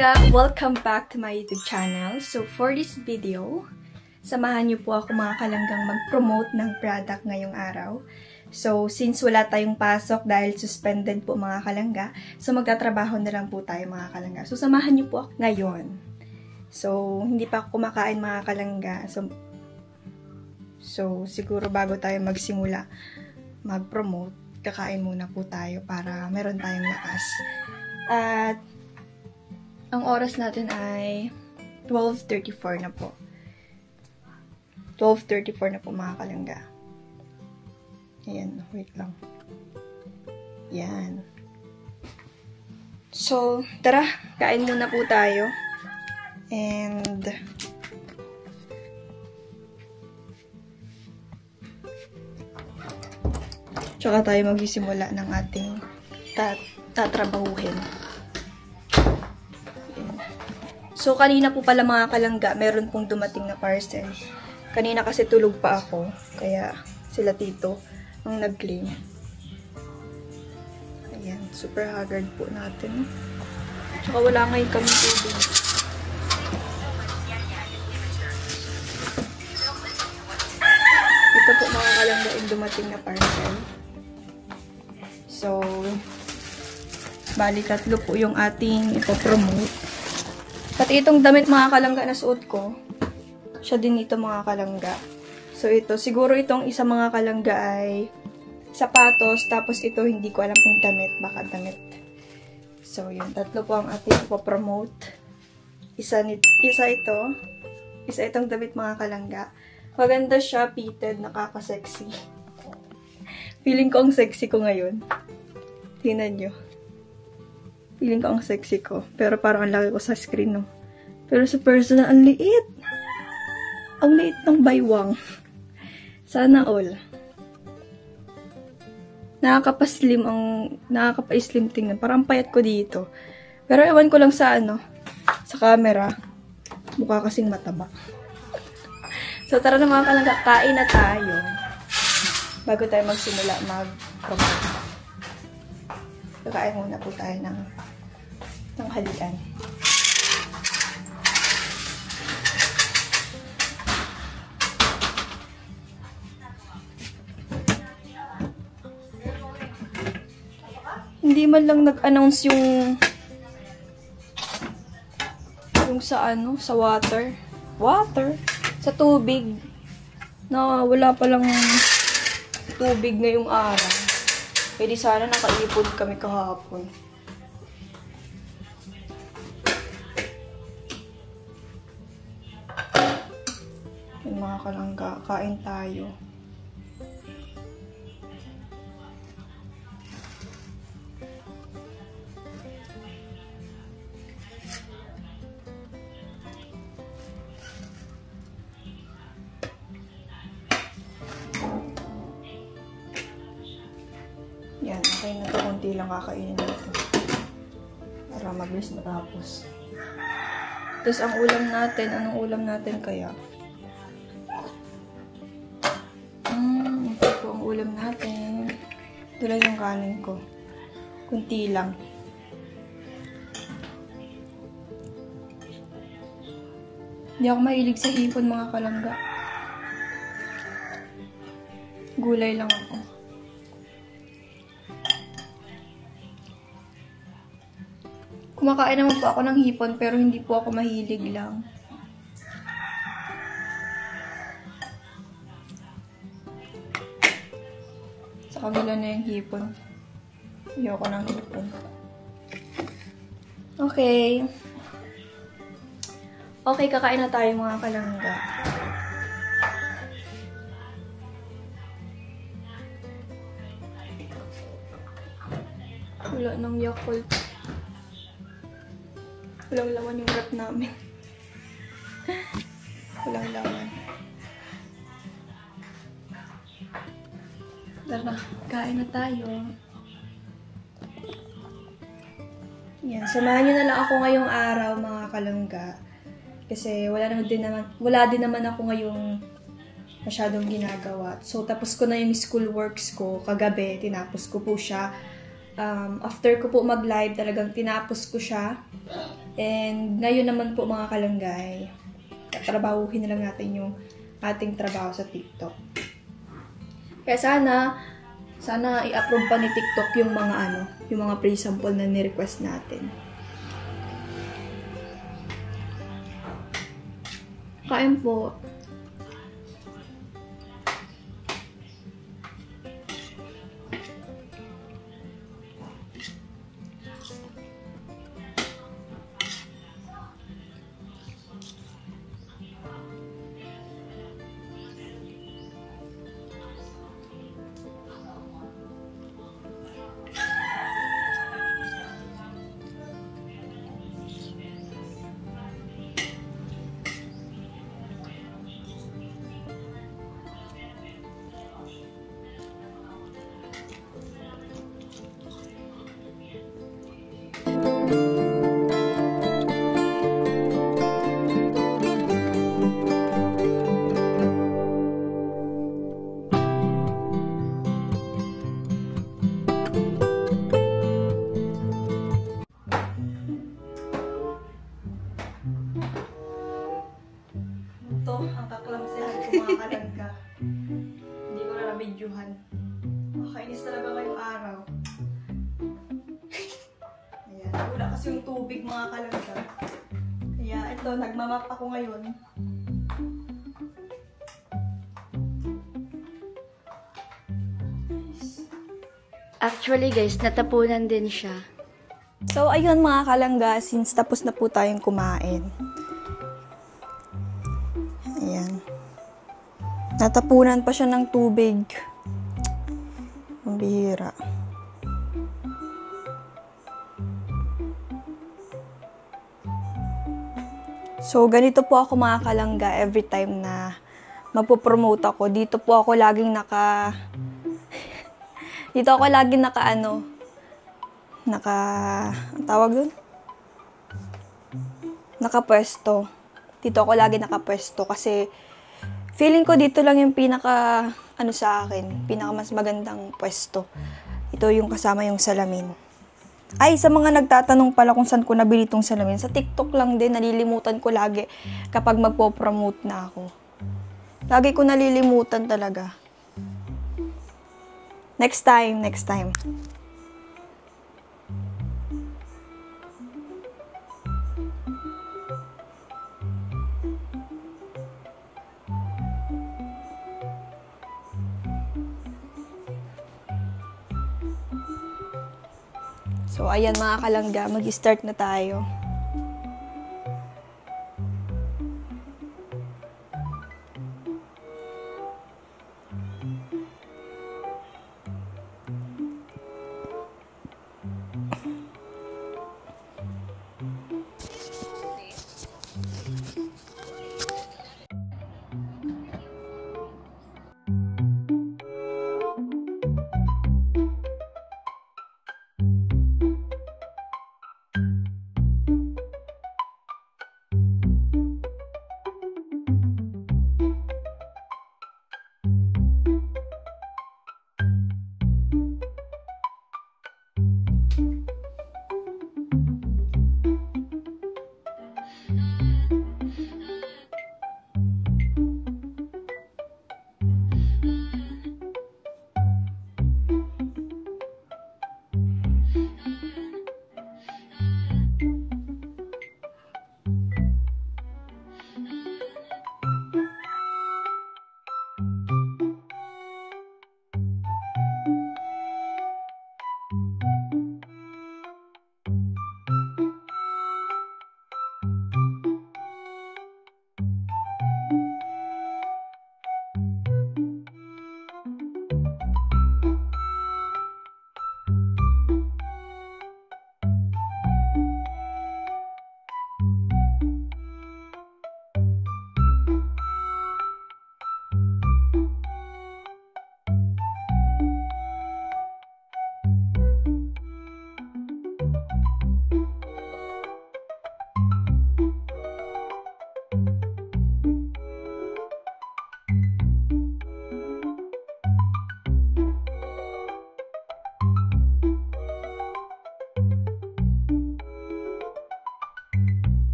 kalangga! Welcome back to my YouTube channel. So for this video, samahan niyo po ako mga kalanggang mag-promote ng product ngayong araw. So since wala tayong pasok dahil suspended po mga kalangga, so magtatrabaho na lang po tayo mga kalangga. So samahan niyo po ako ngayon. So hindi pa ako kumakain mga kalangga. So siguro bago tayo magsimula mag-promote, kakain muna po tayo para meron tayong lakas. At ang oras natin ay 12:34 na po. 12:34 na po mga kalangga. Ayan, wait lang. Yan. So, tara, kain muna po tayo. And tsaka tayo magsisimula ng ating tatrabahuhin. So, kanina po pala mga kalangga, meron pong dumating na parcel. Kanina kasi tulog pa ako, kaya sila tito ang nag-claim. Ayan, super haggard po natin. Tsaka wala ngayon kami tubig. Ito po mga kalangga yung dumating na parcel. So, bali tatlo po yung ating ipopromote. Pati itong damit mga kalangga na suot ko, siya din ito mga kalangga. So ito, siguro itong isa mga kalangga ay sapatos, tapos ito hindi ko alam kung damit, baka damit. So yun, tatlo po ang ating ipopromote. Isa itong damit mga kalangga. Maganda siya, fitted, nakaka-sexy. Feeling ko ang sexy ko ngayon. Tingnan nyo. Feeling ko ang sexy ko. Pero parang ang laki ko sa screen, no? Pero sa personal, ang liit. Ang liit ng baywang. Sana all. Nakakapa-slim tingnan. Parang payat ko dito. Pero ewan ko lang sa sa camera. Mukha kasing mataba. So tara na mga kalangga, kain na tayo. Bago tayo magsimula mag-promote. Kakain muna po tayo ng halian. Hindi man lang nag-announce yung sa water, sa tubig, na wala palang tubig ngayong araw. Pwede sana nakaipon kami kahapon. Yan mga kalangga, kain tayo. Yan, okay na ito. Kunti lang kakainin natin. Para mabilis matapos. Tapos ang ulam natin, anong ulam natin kaya? Ito po ang ulam natin. Ito lang yung kanin ko. Kunti lang. Hindi ako mahilig sa hipon mga kalangga. Gulay lang ako. Kumakain naman po ako ng hipon, pero hindi po ako mahilig lang. Sa kabila na yung hipon. Ayoko ng hipon. Okay. Okay, kakain na tayo mga kalangga. Wala nang Yakult. Walang laman yung wrap namin. Walang laman. Tara, kain na tayo. Yan, samahan nyo na lang ako ngayong araw mga kalangga. Kasi wala din naman ako ngayong masyadong ginagawa. So, tapos ko na yung school works ko. Kagabi, tinapos ko po siya. After ko po mag-live, talagang tinapos ko siya. And ngayon naman po mga kalanggay, tatrabahuhin na lang natin yung ating trabaho sa TikTok. Kaya sana i-approve pa ni TikTok yung mga yung mga pre-sample na ni-request natin. Kain po. Ito, ang kaklamsihan ko mga kalangga. Hindi ko na nabidyuhan. Makainis talaga ngayong araw. Ayan, wala kasi yung tubig mga kalangga. Kaya ito, nagmamap ako ngayon. Actually guys, natapunan din siya. So, ayun mga kalangga, since tapos na po tayong kumain. Ayan. Natapunan pa siya ng tubig. Ang bihira. So, ganito po ako mga kalangga every time na magpo-promote ako. Dito po ako laging dito ako laging ang tawag dun? Nakapwesto. Dito ako lagi nakapwesto kasi feeling ko dito lang yung pinaka sa akin, pinaka mas magandang pwesto. Ito yung kasama yung salamin. Ay, sa mga nagtatanong pala kung saan ko nabili itong salamin, sa TikTok lang din, nalilimutan ko lagi kapag magpo-promote na ako. Lagi ko nalilimutan talaga. Next time. So, ayan mga kalangga, mag-start na tayo.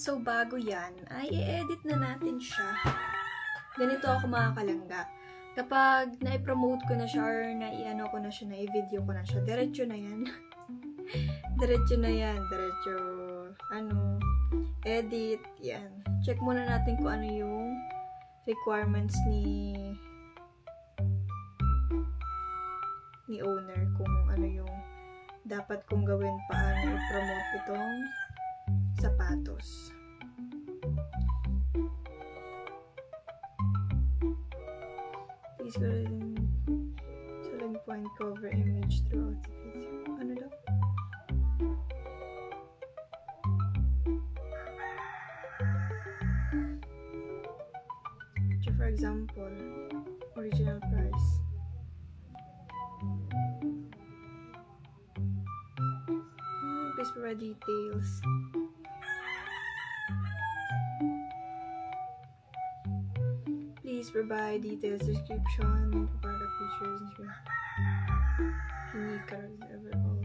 So, bago yan, ay i-edit na natin siya. Ganito ako mga kalangga. Kapag na-promote ko na siya or na-i-ano ko na siya, na-i-video ko na siya, diretso na yan. Diretso na yan. Diretso, edit, yan. Check muna natin kung ano yung requirements ni owner, kung ano yung dapat kong gawin, paano i-promote itong sapatos. Please go ahead selling point cover image throughout the video. Ano daw? So for example, original price. Please provide details. Please provide details, description, product features, unique colors, overall.